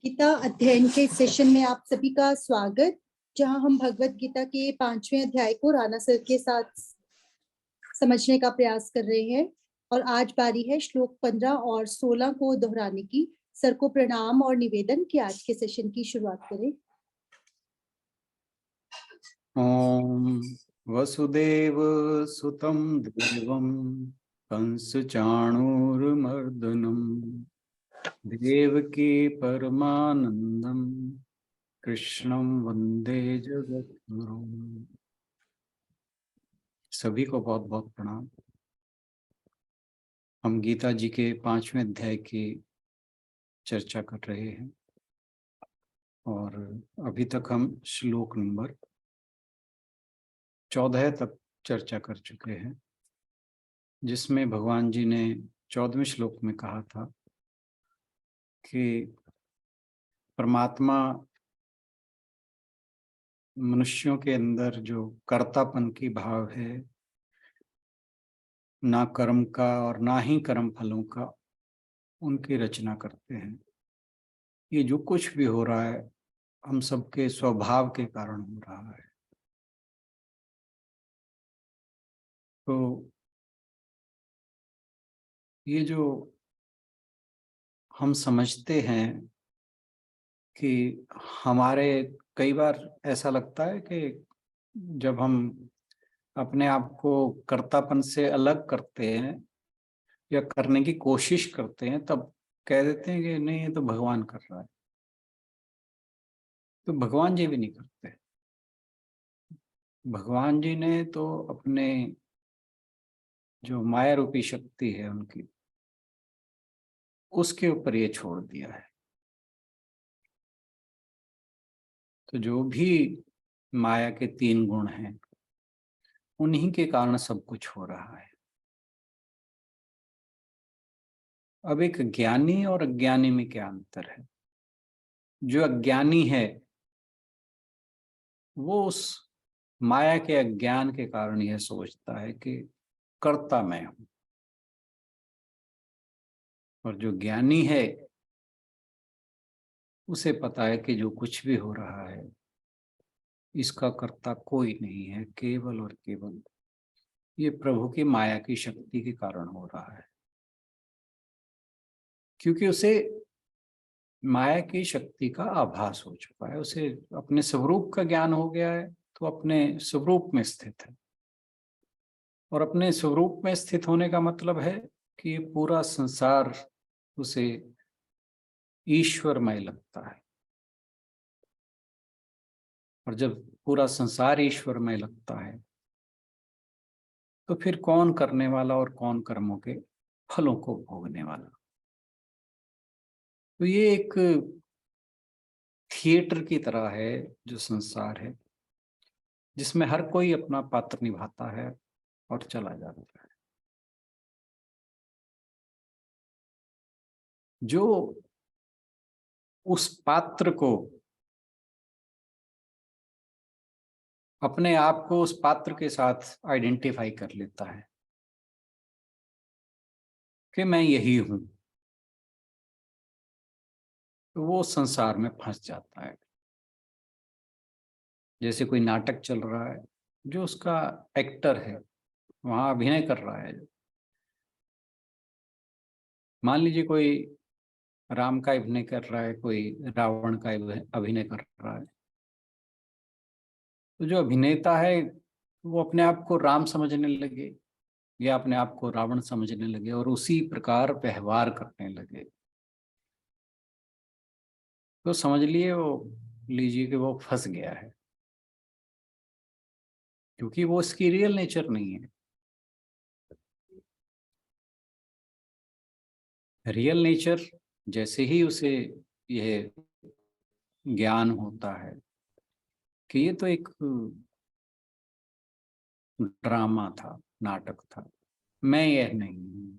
गीता अध्ययन के सेशन में आप सभी का स्वागत, जहां हम भगवत गीता के 5वें अध्याय को राणा सर के साथ समझने का प्रयास कर रहे हैं। और आज बारी है श्लोक 15 और 16 को दोहराने की। सर को प्रणाम और निवेदन कि आज के सेशन की शुरुआत करें। ओम वसुदेव सुतं देवं कंस चाणूरमर्दनम देवकी परमानंदम कृष्णं वंदे जगद्गुरुम। सभी को बहुत बहुत प्रणाम। हम गीता जी के 5वें अध्याय की चर्चा कर रहे हैं और अभी तक हम श्लोक नंबर 14 तक चर्चा कर चुके हैं, जिसमें भगवान जी ने 14वें श्लोक में कहा था कि परमात्मा मनुष्यों के अंदर जो कर्तापन की भाव है, ना कर्म का और ना ही कर्म फलों का, उनकी रचना करते हैं। ये जो कुछ भी हो रहा है हम सबके स्वभाव के कारण हो रहा है। तो ये जो हम समझते हैं कि हमारे, कई बार ऐसा लगता है कि जब हम अपने आप को कर्तापन से अलग करते हैं या करने की कोशिश करते हैं, तब कह देते हैं कि नहीं, ये तो भगवान कर रहा है। तो भगवान जी भी नहीं करते। भगवान जी ने तो अपने जो माया रूपी शक्ति है उनकी, उसके ऊपर ये छोड़ दिया है। तो जो भी माया के 3 गुण हैं, उन्हीं के कारण सब कुछ हो रहा है। अब एक ज्ञानी और अज्ञानी में क्या अंतर है? जो अज्ञानी है वो उस माया के अज्ञान के कारण यह सोचता है कि कर्ता मैं हूं, और जो ज्ञानी है उसे पता है कि जो कुछ भी हो रहा है इसका कर्ता कोई नहीं है, केवल और केवल ये प्रभु की माया की शक्ति के कारण हो रहा है। क्योंकि उसे माया की शक्ति का आभास हो चुका है, उसे अपने स्वरूप का ज्ञान हो गया है, तो अपने स्वरूप में स्थित है। और अपने स्वरूप में स्थित होने का मतलब है कि ये पूरा संसार उसे ईश्वरमय लगता है। और जब पूरा संसार ईश्वरमय लगता है तो फिर कौन करने वाला और कौन कर्मों के फलों को भोगने वाला? तो ये एक थिएटर की तरह है जो संसार है, जिसमें हर कोई अपना पात्र निभाता है और चला जाता है। जो उस पात्र को, अपने आप को उस पात्र के साथ आइडेंटिफाई कर लेता है कि मैं यही हूं, तो वो संसार में फंस जाता है। जैसे कोई नाटक चल रहा है, जो उसका एक्टर है वहां अभिनय कर रहा है। मान लीजिए कोई राम का अभिनय कर रहा है, कोई रावण का अभिनय कर रहा है, तो जो अभिनेता है वो अपने आप को राम समझने लगे या अपने आप को रावण समझने लगे और उसी प्रकार व्यवहार करने लगे, तो समझ लीजिए कि वो फंस गया है, क्योंकि वो इसकी रियल नेचर नहीं है। रियल नेचर जैसे ही उसे यह ज्ञान होता है कि ये तो एक ड्रामा था, नाटक था, मैं यह नहीं हूं,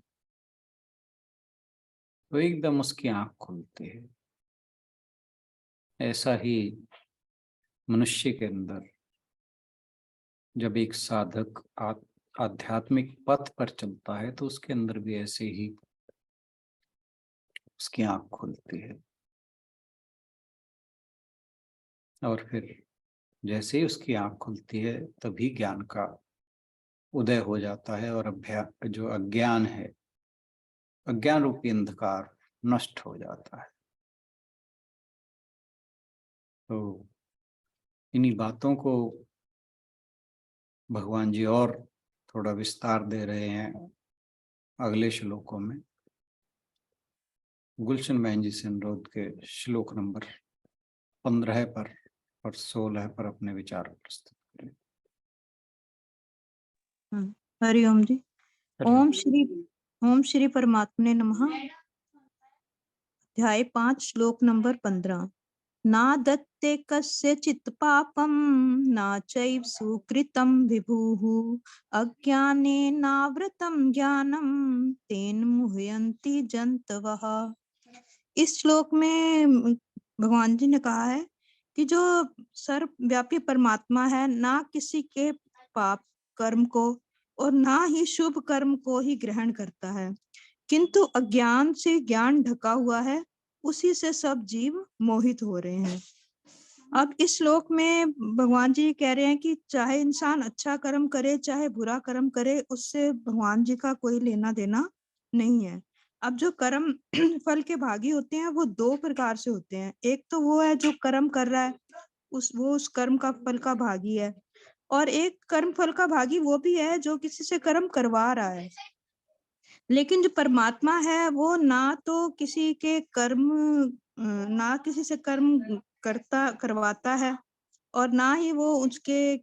तो एकदम उसकी आंख खुलती है। ऐसा ही मनुष्य के अंदर जब एक साधक आध्यात्मिक पथ पर चलता है तो उसके अंदर भी ऐसे ही उसकी आंख खुलती है। और फिर जैसे ही उसकी आंख खुलती है तभी ज्ञान का उदय हो जाता है और जो अज्ञान है, अज्ञान रूपी अंधकार नष्ट हो जाता है। तो इन्हीं बातों को भगवान जी और थोड़ा विस्तार दे रहे हैं अगले श्लोकों में। गुलशन बहन जी से अनुरोध के श्लोक नंबर 15 पर और 16 पर अपने विचार प्रस्तुत करें। हरिओम जी। ओम श्री परमात्मने नमः। अध्याय 5 श्लोक नंबर 15। ना दत्ते कस्यचित् पापं ना चैव सुकृतं विभुः अज्ञानेनावृतं ज्ञानं तेन मुह्यन्ति जन्तवः। इस श्लोक में भगवान जी ने कहा है कि जो सर्वव्यापी परमात्मा है, ना किसी के पाप कर्म को और ना ही शुभ कर्म को ही ग्रहण करता है, किंतु अज्ञान से ज्ञान ढका हुआ है, उसी से सब जीव मोहित हो रहे हैं। अब इस श्लोक में भगवान जी कह रहे हैं कि चाहे इंसान अच्छा कर्म करे चाहे बुरा कर्म करे, उससे भगवान जी का कोई लेना देना नहीं है। अब जो कर्म फल के भागी होते हैं वो दो प्रकार से होते हैं। एक तो वो है जो कर्म कर रहा है, वो उस कर्म का फल का भागी है, और एक कर्म फल का भागी वो भी है जो किसी से कर्म करवा रहा है। लेकिन जो परमात्मा है वो ना तो किसी के कर्म ना किसी से कर्म करवाता है और ना ही वो उसके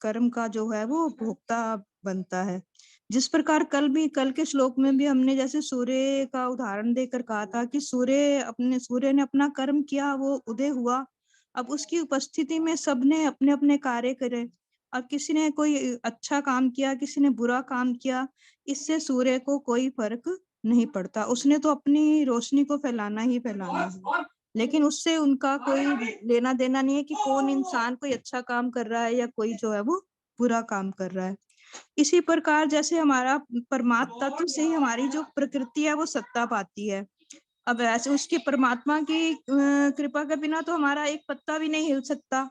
कर्म का जो है वो भोक्ता बनता है। जिस प्रकार कल के श्लोक में भी हमने जैसे सूर्य का उदाहरण देकर कहा था कि सूर्य ने अपना कर्म किया, वो उदय हुआ। अब उसकी उपस्थिति में सबने अपने अपने कार्य करे। अब किसी ने कोई अच्छा काम किया, किसी ने बुरा काम किया, इससे सूर्य को कोई फर्क नहीं पड़ता। उसने तो अपनी रोशनी को फैलाना ही फैलाना है, लेकिन उससे उनका कोई लेना देना नहीं है कि कौन इंसान कोई अच्छा काम कर रहा है या कोई जो है वो बुरा काम कर रहा है। इसी प्रकार जैसे हमारा परमात्मा तत्व से ही हमारी जो प्रकृति है वो सत्ता पाती है। अब ऐसे उसकी परमात्मा की कृपा के बिना तो हमारा एक पत्ता भी नहीं हिल सकता।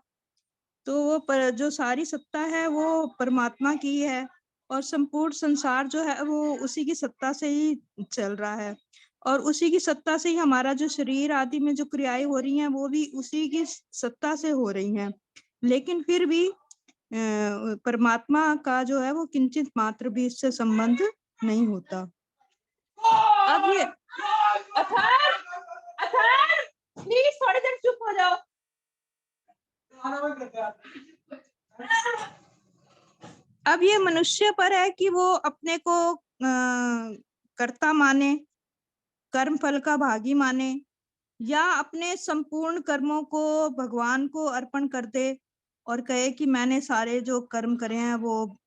तो वो जो सारी सत्ता है वो परमात्मा की है और संपूर्ण संसार जो है वो उसी की सत्ता से ही चल रहा है, और उसी की सत्ता से ही हमारा जो शरीर आदि में जो क्रियाएं हो रही हैं वो भी उसी की सत्ता से हो रही हैं। लेकिन फिर भी परमात्मा का जो है वो किंचित मात्र भी इससे संबंध नहीं होता। अब ये प्लीज थोड़ी देर चुप हो जाओ। अब ये मनुष्य पर है कि वो अपने को कर्ता माने, कर्म फल का भागी माने, या अपने संपूर्ण कर्मों को भगवान को अर्पण कर दे और कहे कि मैंने सारे जो कर्म करे हैं वो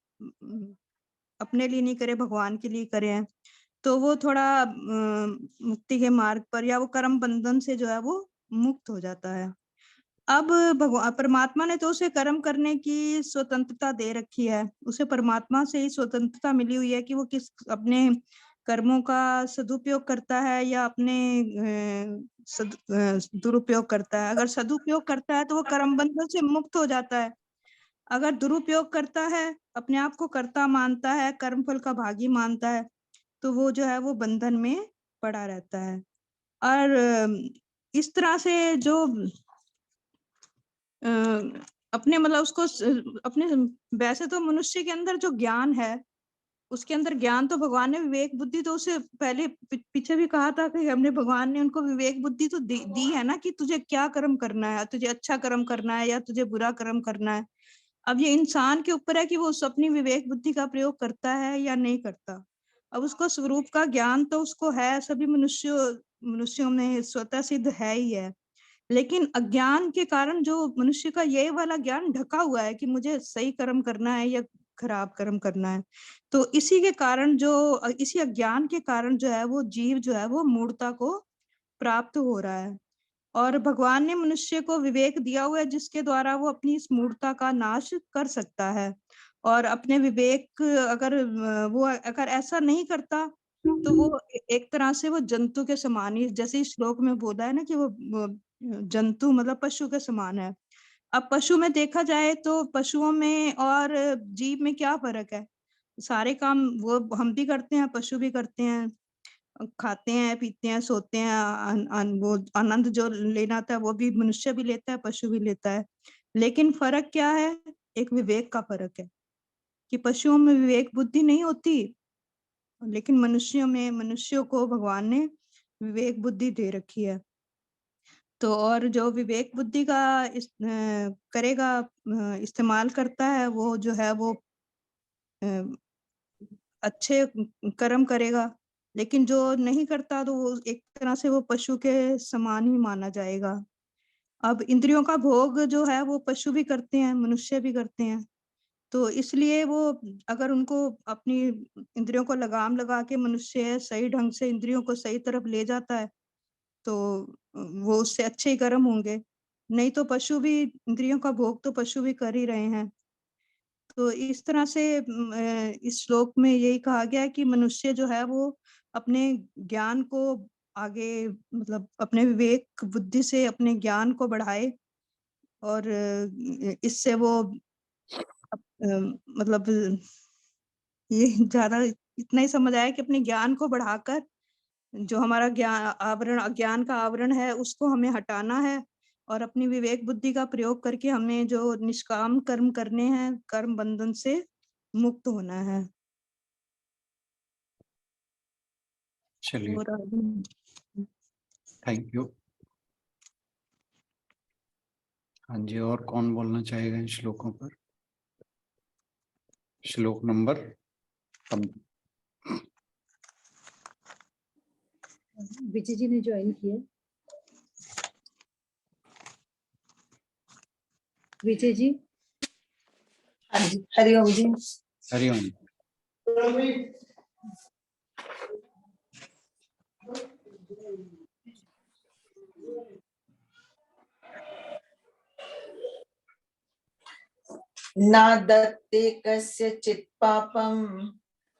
अपने लिए नहीं करे, भगवान के लिए करे हैं। तो वो थोड़ा मुक्ति के मार्ग पर या वो कर्म बंधन से जो है वो मुक्त हो जाता है। अब भगवान परमात्मा ने तो उसे कर्म करने की स्वतंत्रता दे रखी है। उसे परमात्मा से ही स्वतंत्रता मिली हुई है कि वो किस अपने कर्मों का सदुपयोग करता है या अपने दुरुपयोग करता है। अगर सदुपयोग करता है तो वो कर्म बंधन से मुक्त हो जाता है। अगर दुरुपयोग करता है, अपने आप को कर्ता मानता है, कर्म फल का भागी मानता है, तो वो जो है वो बंधन में पड़ा रहता है। और इस तरह से जो अपने मतलब उसको अपने वैसे तो मनुष्य के अंदर जो ज्ञान है, उसके अंदर ज्ञान तो भगवान ने विवेक बुद्धि तो उसे पहले पीछे भी कहा था कि हमने भगवान ने उनको विवेक बुद्धि तो दी है ना कि तुझे क्या कर्म करना है, तुझे अच्छा कर्म करना है या तुझे बुरा कर्म करना है। अब ये इंसान के ऊपर है कि वो अपनी विवेक बुद्धि का प्रयोग करता है या नहीं करता। अब उसको स्वरूप का ज्ञान तो उसको है, सभी मनुष्यों में स्वतः सिद्ध है ही है। लेकिन अज्ञान के कारण जो मनुष्य का ये वाला ज्ञान ढका हुआ है कि मुझे सही कर्म करना है या खराब कर्म करना है, तो इसी के कारण इसी अज्ञान के कारण जो है वो जीव जो है वो मूढ़ता को प्राप्त हो रहा है। और भगवान ने मनुष्य को विवेक दिया हुआ है जिसके द्वारा वो अपनी इस मूढ़ता का नाश कर सकता है। और अपने विवेक वो अगर ऐसा नहीं करता तो वो एक तरह से वो जंतु के समान ही, जैसे इस श्लोक में बोला है ना कि वो जंतु मतलब पशु के समान है। अब पशु में देखा जाए तो पशुओं में और जीव में क्या फर्क है? सारे काम वो हम भी करते हैं, पशु भी करते हैं, खाते हैं, पीते हैं, सोते हैं, वो आनंद जो लेना था वो भी मनुष्य भी लेता है, पशु भी लेता है। लेकिन फर्क क्या है? एक विवेक का फर्क है कि पशुओं में विवेक बुद्धि नहीं होती, लेकिन मनुष्यों को भगवान ने विवेक बुद्धि दे रखी है। तो और जो विवेक बुद्धि का करेगा, इस्तेमाल करता है, वो जो है वो अ, अच्छे कर्म करेगा। लेकिन जो नहीं करता तो वो एक तरह से वो पशु के समान ही माना जाएगा। अब इंद्रियों का भोग जो है वो पशु भी करते हैं, मनुष्य भी करते हैं। तो इसलिए वो अगर उनको अपनी इंद्रियों को लगाम लगा के मनुष्य सही ढंग से इंद्रियों को सही तरफ ले जाता है, तो वो उससे अच्छे ही कर्म होंगे। नहीं तो पशु भी इंद्रियों का भोग तो पशु भी कर ही रहे हैं। तो इस तरह से इस श्लोक में यही कहा गया है कि मनुष्य जो है वो अपने ज्ञान को आगे, मतलब अपने विवेक बुद्धि से अपने ज्ञान को बढ़ाए और इससे वो मतलब ये ज़्यादा इतना ही समझ आया कि अपने ज्ञान को बढ़ाकर जो हमारा अज्ञान का आवरण है उसको हमें हटाना है और अपनी विवेक बुद्धि का प्रयोग करके हमें जो निष्काम कर्म करने हैं, कर्म बंधन से मुक्त होना है। चलिए, और आगे थैंक यू। हाँ जी, और कौन बोलना चाहेगा इन श्लोकों पर? श्लोक नंबर 15। विजय जी ने ज्वाइन किया। विजय जी। हाँ जी, हरिओम जी। हरिओम। ना दत्ते कस्यचित् पापं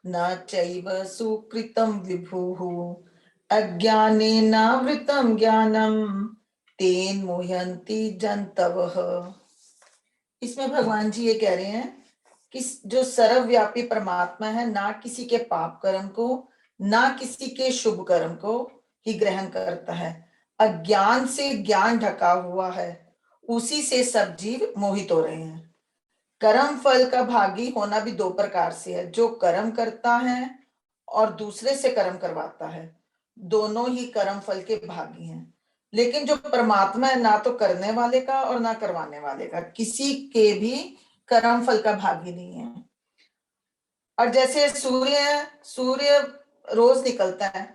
न चैव सुकृतं विभुः अज्ञानेनावृतं ज्ञानं तेन मुह्यन्ति जन्तवः। इसमें भगवान जी ये कह रहे हैं कि जो सर्वव्यापी परमात्मा है, ना किसी के पाप कर्म को ना किसी के शुभ कर्म को ही ग्रहण करता है। अज्ञान से ज्ञान ढका हुआ है, उसी से सब जीव मोहित हो रहे हैं। कर्म फल का भागी होना भी दो प्रकार से है, जो कर्म करता है और दूसरे से कर्म करवाता है, दोनों ही कर्म फल के भागी हैं। लेकिन जो परमात्मा है, ना तो करने वाले का और ना करवाने वाले का, किसी के भी कर्म फल का भागी नहीं है। और जैसे सूर्य रोज निकलता है,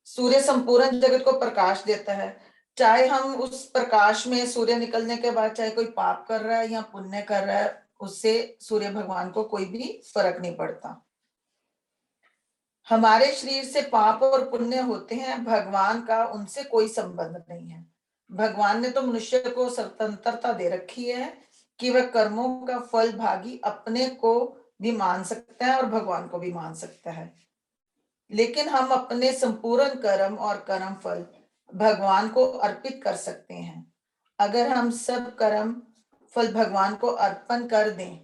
सूर्य संपूर्ण जगत को प्रकाश देता है। चाहे हम उस प्रकाश में सूर्य निकलने के बाद चाहे कोई पाप कर रहा है या पुण्य कर रहा है, उससे सूर्य भगवान को कोई भी फर्क नहीं पड़ता। हमारे शरीर से पाप और पुण्य होते हैं, भगवान का उनसे कोई संबंध नहीं है। भगवान ने तो मनुष्य को स्वतंत्रता दे रखी है कि वह कर्मों का फल भागी अपने को भी मान सकता है और भगवान को भी मान सकता है। लेकिन हम अपने संपूर्ण कर्म और कर्म फल भगवान को अर्पित कर सकते हैं। अगर हम सब कर्म फल भगवान को अर्पण कर दें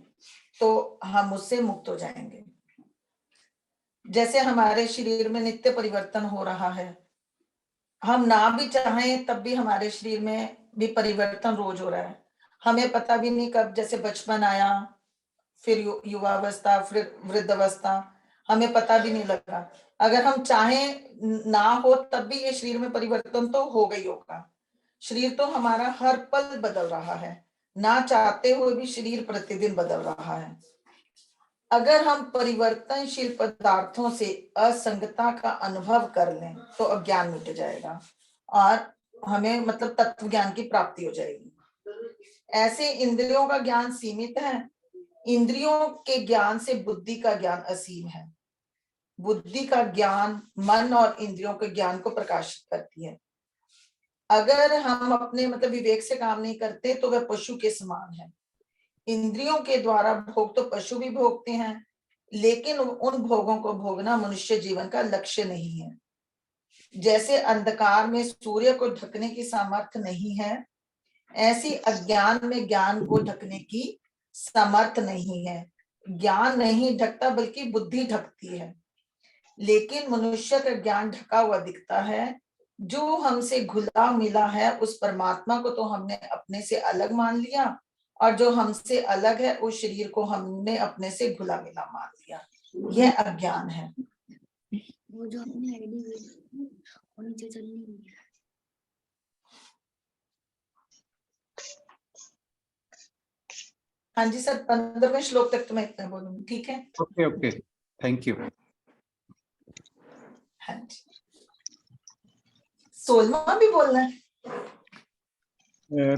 तो हम उससे मुक्त हो जाएंगे। जैसे हमारे शरीर में नित्य परिवर्तन हो रहा है, हम ना भी चाहें तब भी हमारे शरीर में भी परिवर्तन रोज हो रहा है। हमें पता भी नहीं कब, जैसे बचपन आया, फिर युवावस्था, फिर वृद्धावस्था, हमें पता भी नहीं लगा। अगर हम चाहें ना हो तब भी ये शरीर में परिवर्तन तो हो गई होगा। शरीर तो हमारा हर पल बदल रहा है, ना चाहते हुए भी शरीर प्रतिदिन बदल रहा है। अगर हम परिवर्तनशील पदार्थों से असंगता का अनुभव कर लें तो अज्ञान मिट जाएगा और हमें मतलब तत्व ज्ञान की प्राप्ति हो जाएगी। ऐसे इंद्रियों का ज्ञान सीमित है, इंद्रियों के ज्ञान से बुद्धि का ज्ञान असीम है। बुद्धि का ज्ञान मन और इंद्रियों के ज्ञान को प्रकाशित करती है। अगर हम अपने मतलब विवेक से काम नहीं करते तो वह पशु के समान है। इंद्रियों के द्वारा भोग तो पशु भी भोगते हैं, लेकिन उन भोगों को भोगना मनुष्य जीवन का लक्ष्य नहीं है। जैसे अंधकार में सूर्य को ढकने की सामर्थ्य नहीं है, ऐसी अज्ञान में ज्ञान को ढकने की समर्थ नहीं है। ज्ञान नहीं ढकता बल्कि बुद्धि ढकती है। लेकिन मनुष्य का ज्ञान ढका हुआ दिखता है। जो हमसे घुला मिला है उस परमात्मा को तो हमने अपने से अलग मान लिया, और जो हमसे अलग है उस शरीर को हमने अपने से घुला मिला मान लिया। यह अज्ञान है। वो जो अपनी आईडी और नीचे चलनी है। हाँ जी सर, 15वें श्लोक तक तो मैं इतना बोलूंगी, ठीक है? Okay okay, thank you. हाँ जी, 16वां भी बोलना है?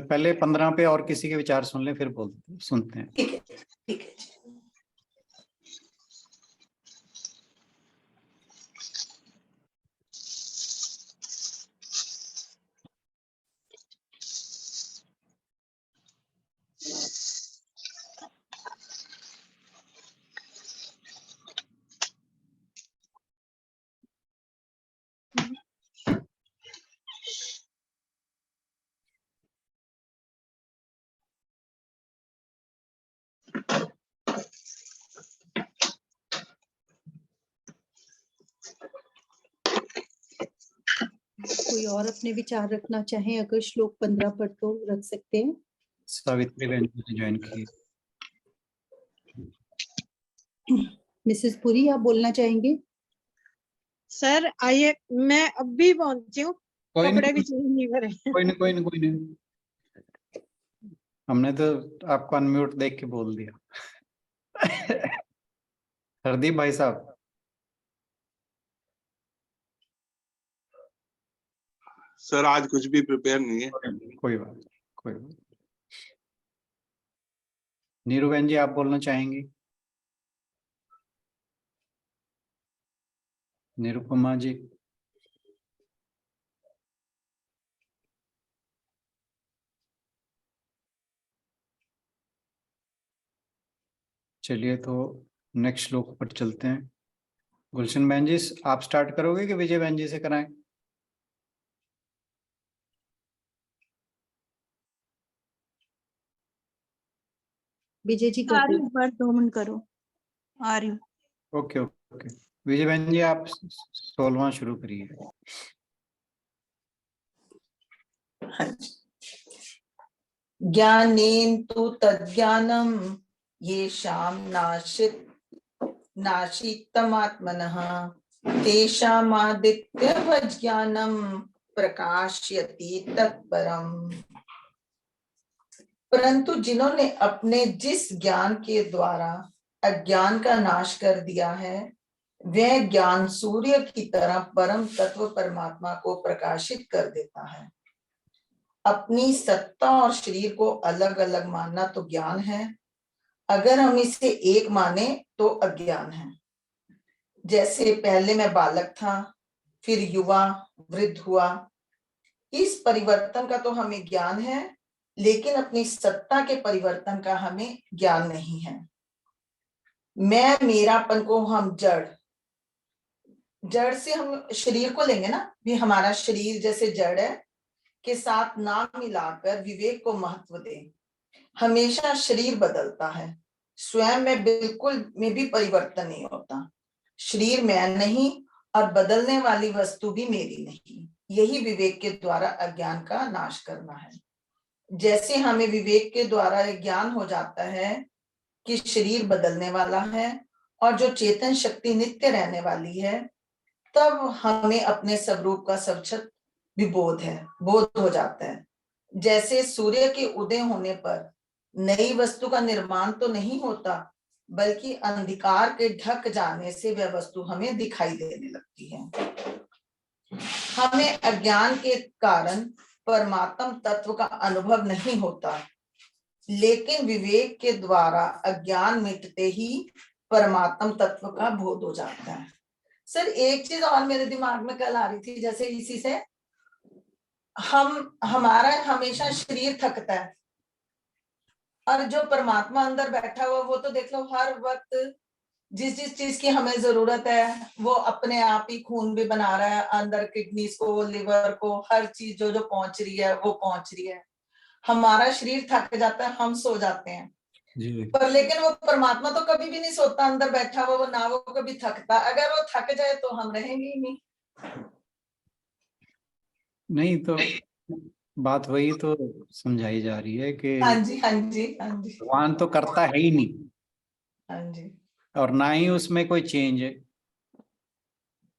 पहले 15 पे और किसी के विचार सुन ले, फिर सुनते हैं। ठीक है, ठीक है जी। कोई और अपने विचार रखना चाहे अगर श्लोक 15 पर तो रख सकते हैं। सावित्री बहन जी ने ज्वाइन की। मिसेस पुरी, आप बोलना चाहेंगे? सर आइए, मैं अभी पहुंची हूँ, कोई कपड़े भी नहीं, चेंज नहीं करे। कोई नहीं, हमने तो आपको अनम्यूट देख के बोल दिया। हरदीप भाई साहब। सर आज कुछ भी प्रिपेयर नहीं है। कोई बात। नीरू बहन जी, आप बोलना चाहेंगी? निरुपमा जी। चलिए तो नेक्स्ट श्लोक पर चलते हैं। गुलशन बहन जी, आप स्टार्ट करोगे कि विजय बहन जी से कराएं? विजय जी आ कर रही दो। हूँ, बस 2 मिनट करो, आ रही हूँ। ओके ओके, विजय बहन जी आप 16वां शुरू करिए। हाँ जी। ज्ञानेन तु तज्ज्ञानम येषां नाशितमात्मनः तेषामादित्यवज् ज्ञानम प्रकाशयति तत्परम्। परंतु जिन्होंने अपने जिस ज्ञान के द्वारा अज्ञान का नाश कर दिया है, वह ज्ञान सूर्य की तरह परम तत्व परमात्मा को प्रकाशित कर देता है। अपनी सत्ता और शरीर को अलग अलग मानना तो ज्ञान है, अगर हम इसे एक माने तो अज्ञान है। जैसे पहले मैं बालक था, फिर युवा, वृद्ध हुआ, इस परिवर्तन का तो हमें ज्ञान है, लेकिन अपनी सत्ता के परिवर्तन का हमें ज्ञान नहीं है। मैं मेरापन को हम जड़ से हम शरीर को लेंगे ना, भी हमारा शरीर जैसे जड़ है के साथ ना मिलाकर विवेक को महत्व दें। हमेशा शरीर बदलता है, स्वयं में बिल्कुल में भी परिवर्तन नहीं होता। शरीर मैं नहीं और बदलने वाली वस्तु भी मेरी नहीं। यही विवेक के द्वारा अज्ञान का नाश करना है। जैसे हमें विवेक के द्वारा ज्ञान हो जाता है कि शरीर बदलने वाला है और जो चेतन शक्ति नित्य रहने वाली है, तब हमें अपने स्वरूप का सचेत विबोध है, बोध हो जाता है। जैसे सूर्य के उदय होने पर नई वस्तु का निर्माण तो नहीं होता, बल्कि अंधकार के ढक जाने से वह वस्तु हमें दिखाई देने लगती है। हमें अज्ञान के कारण परमात्म तत्व का अनुभव नहीं होता, लेकिन विवेक के द्वारा अज्ञान मिटते ही परमात्म तत्व का बोध हो जाता है। सर एक चीज और मेरे दिमाग में कल आ रही थी, जैसे इसी से हमारा हमेशा शरीर थकता है, और जो परमात्मा अंदर बैठा हुआ वो तो देख लो हर वक्त जिस चीज की हमें जरूरत है वो अपने आप ही खून भी बना रहा है, अंदर किडनीज को, लिवर को, हर चीज जो पहुंच रही है वो पहुंच रही है। हमारा शरीर थक जाता है, हम सो जाते हैं, जी पर लेकिन वो परमात्मा तो कभी भी नहीं सोता, अंदर बैठा हुआ, वो ना वो कभी थकता। अगर वो थक जाए तो हम रहेंगे ही नहीं। नहीं, तो बात वही तो समझाई जा रही है कि हाँ जी, हाँ जी, हाँ जी, भगवान तो करता है ही नहीं, हाँ जी। और ना ही उसमें कोई चेंज है।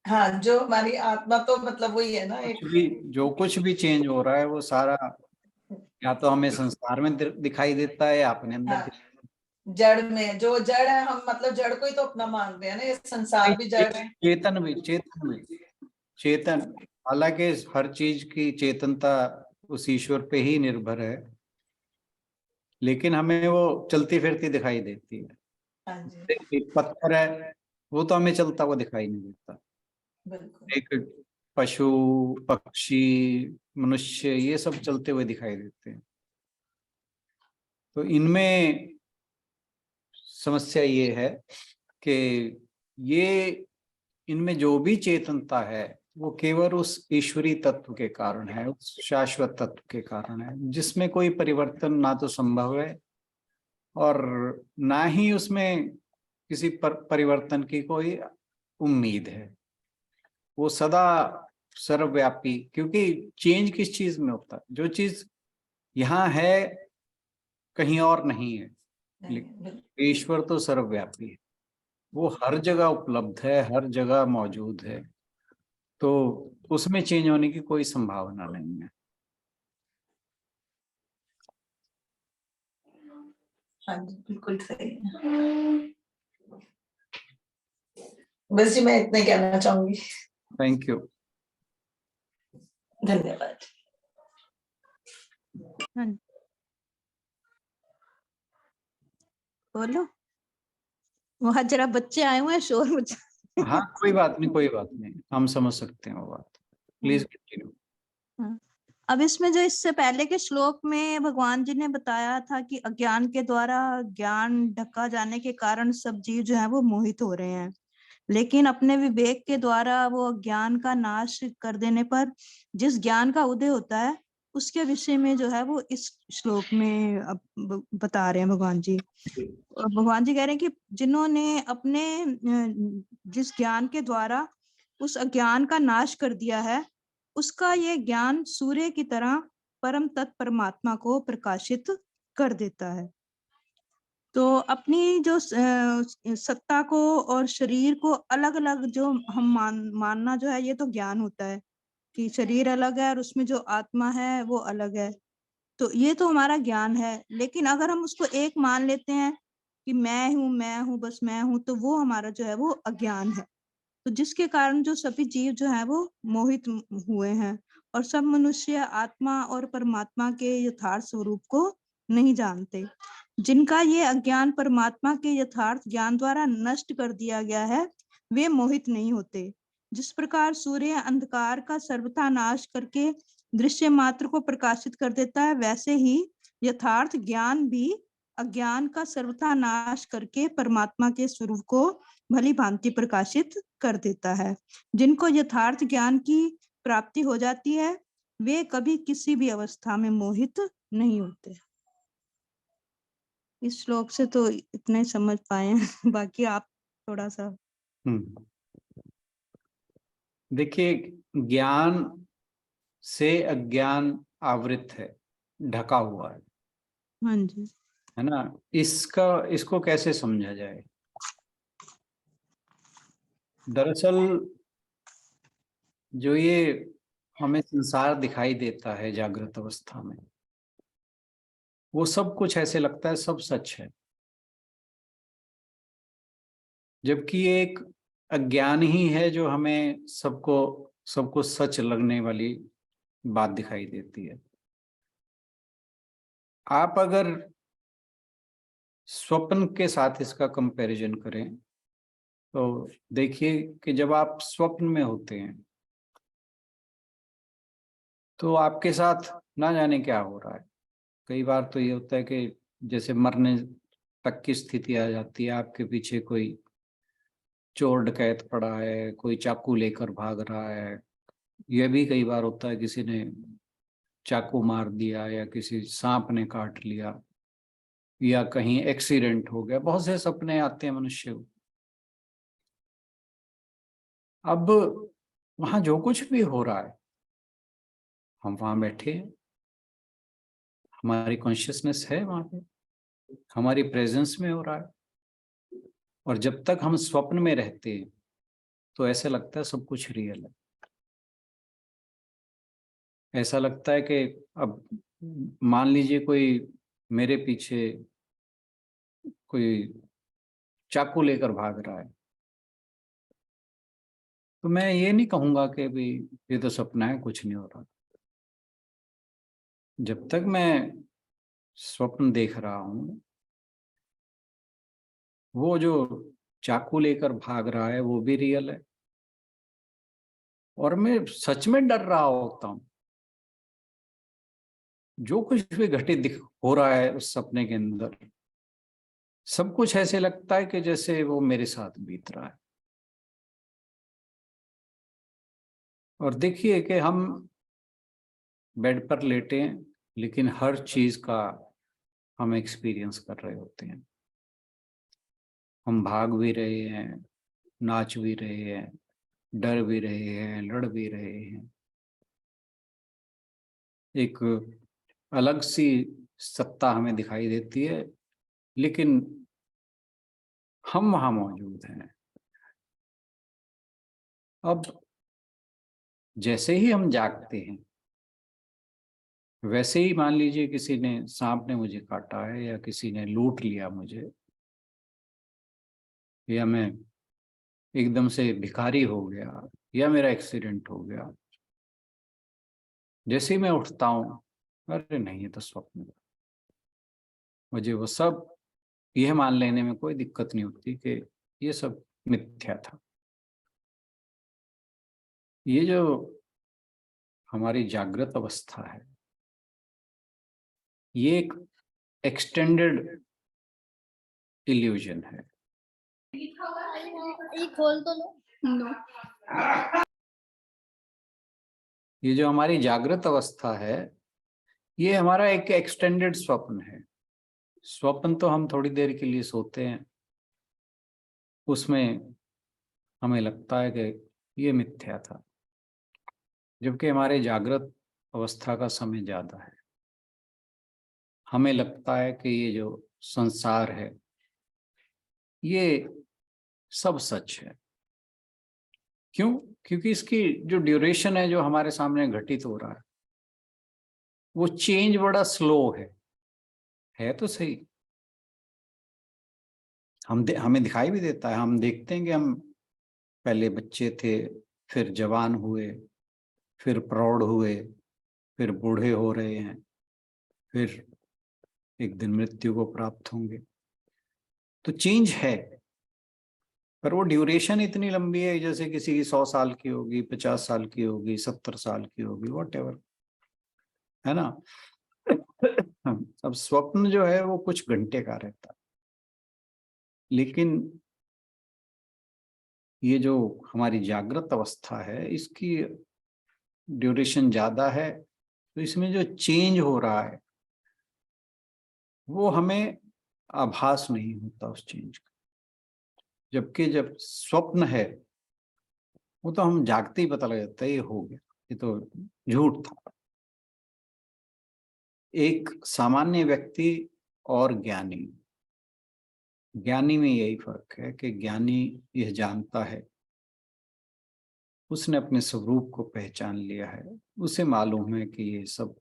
हाँ, जो हमारी आत्मा तो मतलब वही है ना, एक जो कुछ भी चेंज हो रहा है वो सारा या तो हमें संसार में दिखाई देता है या अपने अंदर हाँ, जड़ में, जो जड़ है, हम मतलब जड़ को ही तो अपना मानते हैं ना, ये संसार भी जड़ है। चेतन भी, चेतन, हालांकि हर चीज की चेतनता उस ईश्वर पे ही निर्भर है, लेकिन हमें वो चलती फिरती दिखाई देती है। हाँ जी, एक पत्थर है, वो तो हमें चलता हुआ दिखाई नहीं देता। बिल्कुल। एक पशु, पक्षी, मनुष्य, ये सब चलते हुए दिखाई देते हैं। तो इनमें समस्या ये है कि ये इनमें जो भी चेतनता है वो केवल उस ईश्वरी तत्व के कारण है, उस शाश्वत तत्व के कारण है, जिसमें कोई परिवर्तन ना तो संभव है और ना ही उसमें किसी परिवर्तन की कोई उम्मीद है। वो सदा सर्वव्यापी, क्योंकि चेंज किस चीज में होता है? जो चीज यहाँ है कहीं और नहीं है। नहीं, लेकिन ईश्वर तो सर्वव्यापी है, वो हर जगह उपलब्ध है, हर जगह मौजूद है, तो उसमें चेंज होने की कोई संभावना नहीं है। हाँ जी, बिल्कुल सही है। बस जी, मैं इतना ही कहना चाहूंगी। Thank you. धन्यवाद। हाँ, बोलो। वहां जरा बच्चे आए हुए हैं, शोर मचा। हाँ, कोई बात नहीं, कोई बात नहीं, हम समझ सकते हैं वो बात। Please continue. हाँ। अब इसमें जो इससे पहले के श्लोक में भगवान जी ने बताया था कि अज्ञान के द्वारा ज्ञान ढका जाने के कारण सब जीव जो है वो मोहित हो रहे हैं, लेकिन अपने विवेक के द्वारा वो अज्ञान का नाश कर देने पर जिस ज्ञान का उदय होता है उसके विषय में जो है वो इस श्लोक में अब बता रहे हैं भगवान जी। और भगवान जी कह रहे हैं कि जिन्होंने अपने जिस ज्ञान के द्वारा उस अज्ञान का नाश कर दिया है, उसका ये ज्ञान सूर्य की तरह परम तत् परमात्मा को प्रकाशित कर देता है। तो अपनी जो सत्ता को और शरीर को अलग अलग जो हम मानना जो है, ये तो ज्ञान होता है कि शरीर अलग है और उसमें जो आत्मा है वो अलग है। तो ये तो हमारा ज्ञान है, लेकिन अगर हम उसको एक मान लेते हैं कि मैं हूँ बस मैं हूँ, तो वो हमारा जो है वो अज्ञान है। तो जिसके कारण जो सभी जीव जो है वो मोहित हुए हैं, और सब मनुष्य आत्मा और परमात्मा के यथार्थ स्वरूप को नहीं जानते। जिनका ये अज्ञान परमात्मा के यथार्थ ज्ञान द्वारा नष्ट कर दिया गया है, वे मोहित नहीं होते। जिस प्रकार सूर्य अंधकार का सर्वथा नाश करके दृश्य मात्र को प्रकाशित कर देता है, वैसे ही यथार्थ ज्ञान भी अज्ञान का सर्वथा नाश करके परमात्मा के स्वरूप को भली भांति प्रकाशित कर देता है। जिनको यथार्थ ज्ञान की प्राप्ति हो जाती है, वे कभी किसी भी अवस्था में मोहित नहीं होते। इस श्लोक से तो इतने समझ पाए हैं। बाकी आप थोड़ा सा। देखिए, ज्ञान से अज्ञान आवृत है, ढका हुआ हाँ जी। है ना? इसको कैसे समझा जाए? दरअसल जो ये हमें संसार दिखाई देता है जागृत अवस्था में, वो सब कुछ ऐसे लगता है सब सच है, जबकि ये एक अज्ञान ही है जो हमें सबको सच लगने वाली बात दिखाई देती है। आप अगर स्वप्न के साथ इसका कंपैरिजन करें तो देखिए कि जब आप स्वप्न में होते हैं तो आपके साथ ना जाने क्या हो रहा है। कई बार तो ये होता है कि जैसे मरने तक की स्थिति आ जाती है, आपके पीछे कोई चोर डकैत पड़ा है, कोई चाकू लेकर भाग रहा है। यह भी कई बार होता है, किसी ने चाकू मार दिया या किसी सांप ने काट लिया या कहीं एक्सीडेंट हो गया, बहुत से सपने आते हैं मनुष्य को। अब वहां जो कुछ भी हो रहा है, हम वहां बैठे हैं, हमारी कॉन्शियसनेस है वहां पे, हमारी प्रेजेंस में हो रहा है। और जब तक हम स्वप्न में रहते हैं तो ऐसे लगता है सब कुछ रियल है। ऐसा लगता है कि अब मान लीजिए कोई मेरे पीछे कोई चाकू लेकर भाग रहा है, तो मैं ये नहीं कहूंगा कि भाई ये तो सपना है, कुछ नहीं हो रहा। जब तक मैं स्वप्न देख रहा हूं, वो जो चाकू लेकर भाग रहा है वो भी रियल है, और मैं सच में डर रहा होता हूं। जो कुछ भी घटित हो रहा है उस सपने के अंदर, सब कुछ ऐसे लगता है कि जैसे वो मेरे साथ बीत रहा है। और देखिए कि हम बेड पर लेटे हैं, लेकिन हर चीज का हम एक्सपीरियंस कर रहे होते हैं। हम भाग भी रहे हैं, नाच भी रहे हैं, डर भी रहे हैं, लड़ भी रहे हैं। एक अलग सी सत्ता हमें दिखाई देती है, लेकिन हम वहां मौजूद हैं। अब जैसे ही हम जागते हैं, वैसे ही मान लीजिए किसी ने, सांप ने मुझे काटा है या किसी ने लूट लिया मुझे, या मैं एकदम से भिखारी हो गया या मेरा एक्सीडेंट हो गया, जैसे ही मैं उठता हूँ, अरे नहीं ये तो स्वप्न था। मुझे वो सब यह मान लेने में कोई दिक्कत नहीं होती कि ये सब मिथ्या था। ये जो हमारी जागृत अवस्था है, ये एक एक्सटेंडेड इल्यूजन है। ये खोल तो लो। ये जो हमारी जागृत अवस्था है, ये हमारा एक एक्सटेंडेड स्वप्न है। स्वप्न तो हम थोड़ी देर के लिए सोते हैं, उसमें हमें लगता है कि ये मिथ्या था, जबकि हमारे जागृत अवस्था का समय ज्यादा है। हमें लगता है कि ये जो संसार है ये सब सच है। क्यों? क्योंकि इसकी जो ड्यूरेशन है, जो हमारे सामने घटित हो रहा है, वो चेंज बड़ा स्लो है तो सही। हमें दिखाई भी देता है, हम देखते हैं कि हम पहले बच्चे थे, फिर जवान हुए, फिर प्रौढ़ हुए, फिर बूढ़े हो रहे हैं, फिर एक दिन मृत्यु को प्राप्त होंगे। तो चेंज है, पर वो ड्यूरेशन इतनी लंबी है, जैसे किसी की 100 साल की होगी, 50 साल की होगी, 70 साल की होगी, वॉटेवर, है ना। अब स्वप्न जो है वो कुछ घंटे का रहता है, लेकिन ये जो हमारी जागृत अवस्था है, इसकी ड्यूरेशन ज्यादा है। तो इसमें जो चेंज हो रहा है वो हमें आभास नहीं होता उस चेंज का। जबकि जब स्वप्न है, वो तो हम जागते ही पता लग जाता है ये हो गया, ये तो झूठ था। एक सामान्य व्यक्ति और ज्ञानी, ज्ञानी में यही फर्क है कि ज्ञानी यह जानता है, उसने अपने स्वरूप को पहचान लिया है, उसे मालूम है कि ये सब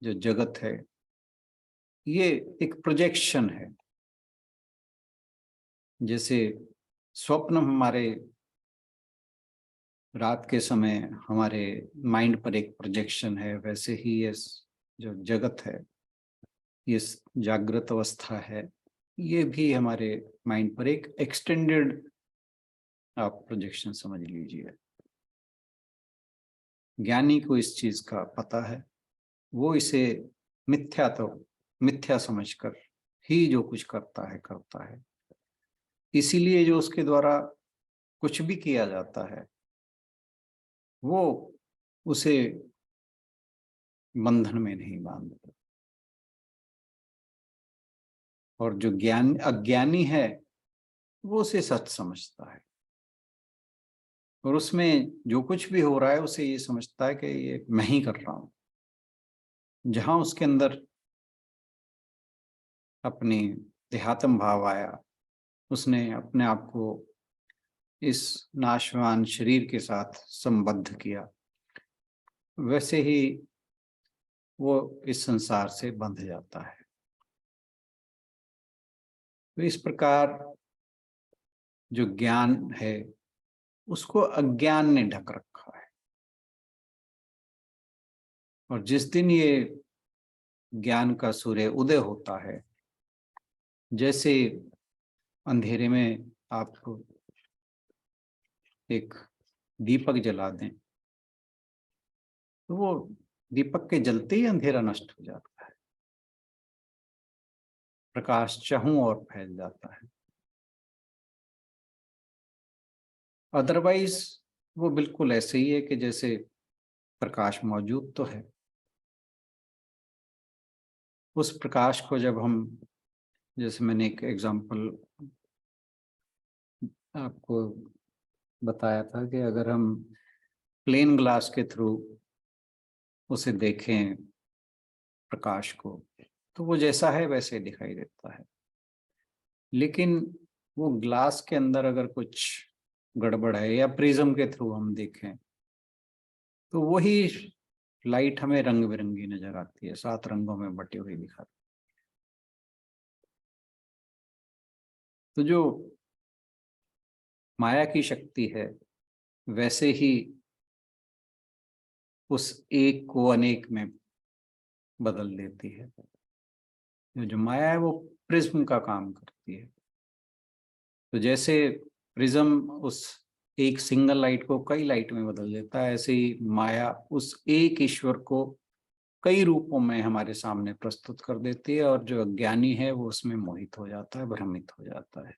जो जगत है ये एक प्रोजेक्शन है। जैसे स्वप्न हमारे रात के समय हमारे माइंड पर एक प्रोजेक्शन है, वैसे ही ये जो जगत है, ये जागृत अवस्था है, ये भी हमारे माइंड पर एक एक्सटेंडेड, आप प्रोजेक्शन समझ लीजिए। ज्ञानी को इस चीज का पता है, वो इसे मिथ्या समझकर ही जो कुछ करता है। इसीलिए जो उसके द्वारा कुछ भी किया जाता है, वो उसे बंधन में नहीं बांधता। और जो अज्ञानी है वो उसे सच समझता है, और उसमें जो कुछ भी हो रहा है उसे ये समझता है कि ये मैं ही कर रहा हूं। जहां उसके अंदर अपनी देहात्म भाव आया, उसने अपने आप को इस नाशवान शरीर के साथ संबद्ध किया, वैसे ही वो इस संसार से बंध जाता है। तो इस प्रकार जो ज्ञान है उसको अज्ञान ने ढक रखा है, और जिस दिन ये ज्ञान का सूर्य उदय होता है, जैसे अंधेरे में आप एक दीपक जला दें तो वो दीपक के जलते ही अंधेरा नष्ट हो जाता है, प्रकाश चाहूं और फैल जाता है। अदरवाइज वो बिल्कुल ऐसे ही है कि जैसे प्रकाश मौजूद तो है, उस प्रकाश को जब हम, जैसे मैंने एक एग्जांपल आपको बताया था कि अगर हम प्लेन ग्लास के थ्रू उसे देखें प्रकाश को, तो वो जैसा है वैसे दिखाई देता है। लेकिन वो ग्लास के अंदर अगर कुछ गड़बड़ है, या प्रिज्म के थ्रू हम देखें, तो वही लाइट हमें रंग बिरंगी नजर आती है, 7 रंगों में बटी हुई दिखाती है। तो जो माया की शक्ति है वैसे ही उस एक को अनेक में बदल देती है। जो माया है वो प्रिज्म का काम करती है। तो जैसे प्रिज्म उस एक सिंगल लाइट को कई लाइट में बदल देता है, ऐसे ही माया उस एक ईश्वर को कई रूपों में हमारे सामने प्रस्तुत कर देती है, और जो अज्ञानी है वो उसमें मोहित हो जाता है, भ्रमित हो जाता है।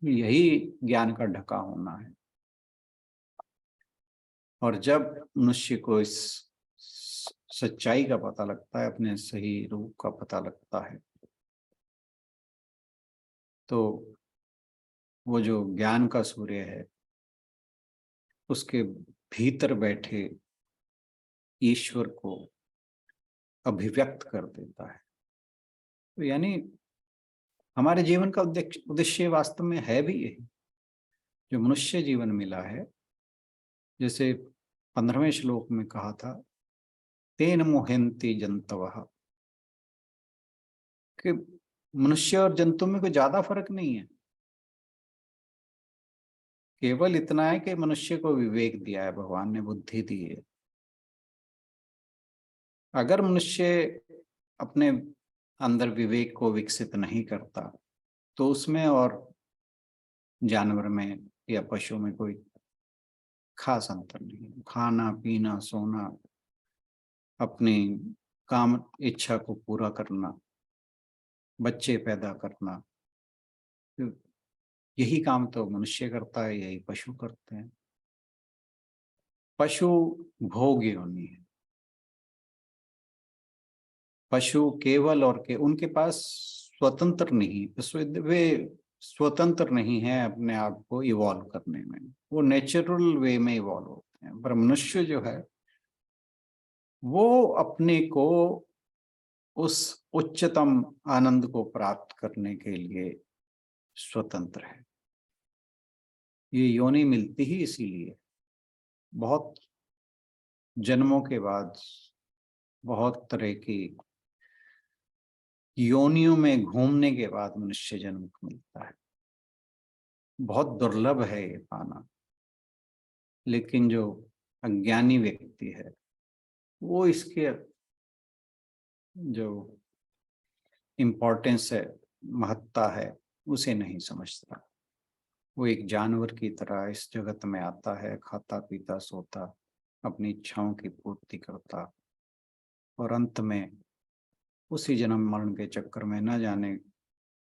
यही ज्ञान का ढका होना है। और जब मनुष्य को इस सच्चाई का पता लगता है, अपने सही रूप का पता लगता है, तो वो जो ज्ञान का सूर्य है उसके भीतर बैठे ईश्वर को अभिव्यक्त कर देता है। तो यानी हमारे जीवन का उद्देश्य वास्तव में है भी यही, जो मनुष्य जीवन मिला है। जैसे 15वें श्लोक में कहा था, तेन मुह्यन्ति जंतवः, कि मनुष्य और जंतु में कोई ज्यादा फर्क नहीं है। केवल इतना है कि मनुष्य को विवेक दिया है, भगवान ने बुद्धि दी है। अगर मनुष्य अपने अंदर विवेक को विकसित नहीं करता तो उसमें और जानवर में या पशु में कोई खास अंतर नहीं। खाना पीना सोना, अपनी काम इच्छा को पूरा करना, बच्चे पैदा करना, यही काम तो मनुष्य करता है, यही पशु करते हैं। पशु भोग योनि है। पशु केवल और के उनके पास स्वतंत्र नहीं, वे स्वतंत्र नहीं है अपने आप को इवॉल्व करने में, वो नेचुरल वे में इवॉल्व होते हैं। पर मनुष्य जो है वो अपने को उस उच्चतम आनंद को प्राप्त करने के लिए स्वतंत्र है। ये योनि मिलती ही इसीलिए, बहुत जन्मों के बाद, बहुत तरह की योनियों में घूमने के बाद मनुष्य जन्म मिलता है। बहुत दुर्लभ है ये पाना। लेकिन जो अज्ञानी व्यक्ति है वो इसके जो इम्पोर्टेंस है, महत्ता है, उसे नहीं समझता। वो एक जानवर की तरह इस जगत में आता है, खाता पीता सोता, अपनी इच्छाओं की पूर्ति करता, और अंत में उसी जन्म मरण के चक्कर में न जाने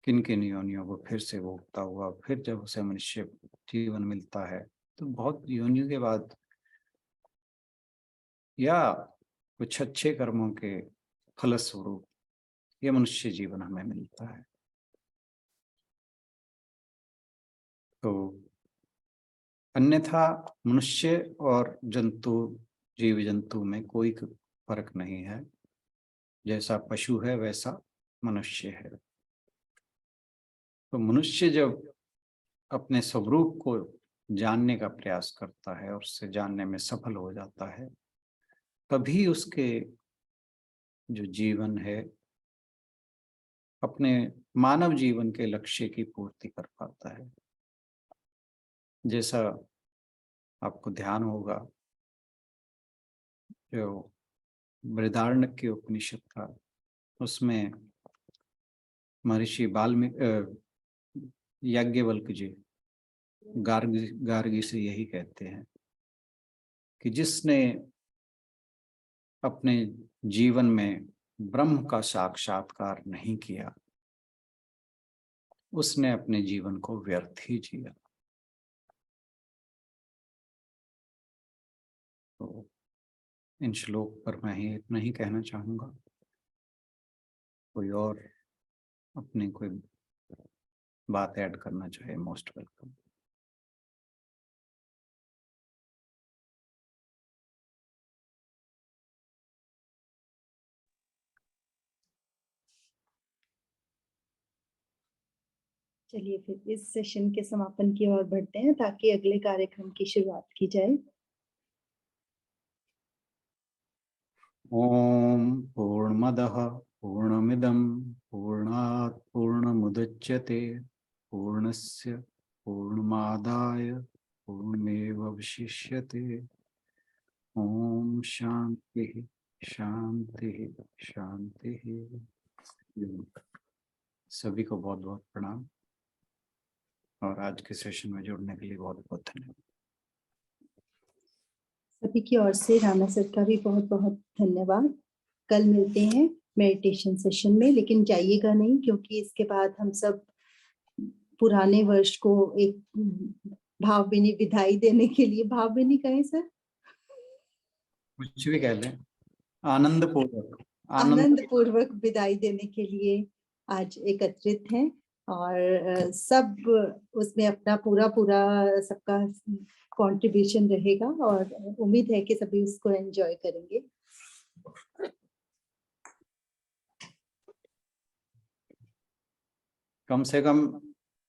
किन किन योनियों को फिर से भोगता हुआ, फिर जब उसे मनुष्य जीवन मिलता है तो बहुत योनियों के बाद या कुछ अच्छे कर्मों के फलस्वरूप ये मनुष्य जीवन हमें मिलता है। तो अन्यथा मनुष्य और जंतु, जीव जंतु में कोई फर्क नहीं है। जैसा पशु है वैसा मनुष्य है। तो मनुष्य जब अपने स्वरूप को जानने का प्रयास करता है और उससे जानने में सफल हो जाता है, तभी उसके जो जीवन है अपने मानव जीवन के लक्ष्य की पूर्ति कर पाता है। जैसा आपको ध्यान होगा, जो बृहदारण्यक उपनिषद था उसमें महर्षि वाल्मीकि याज्ञवल्क्य जी गार्गी से यही कहते हैं कि जिसने अपने जीवन में ब्रह्म का साक्षात्कार नहीं किया उसने अपने जीवन को व्यर्थ ही जिया। तो इन श्लोक पर मैं ही इतना ही कहना चाहूंगा। कोई और अपनी कोई बात ऐड करना चाहे, मोस्ट वेलकम। चलिए फिर इस सेशन के समापन की ओर बढ़ते हैं ताकि अगले कार्यक्रम की शुरुआत की जाए। ओम पूर्णमदः पूर्णमिदं पूर्णात् पूर्णमुदच्यते पूर्णस्य पूर्णमादाय पूर्णमेवावशिष्यते। ओम शांति शांति शांति। सभी को बहुत बहुत प्रणाम और आज के सेशन में जुड़ने के लिए बहुत बहुत धन्यवाद। सभी की ओर से राणा सर का भी बहुत बहुत धन्यवाद। कल मिलते हैं मेडिटेशन सेशन में, लेकिन जाइएगा नहीं क्योंकि इसके बाद हम सब पुराने वर्ष को एक भावभीनी विदाई देने के लिए, भावभीनी कहें सर, कुछ भी कह लें, आनंद पूर्वक विदाई देने के लिए आज एकत्रित हैं और सब उसमें अपना पूरा सबका कंट्रीब्यूशन रहेगा और उम्मीद है कि सभी उसको एंजॉय करेंगे। कम से कम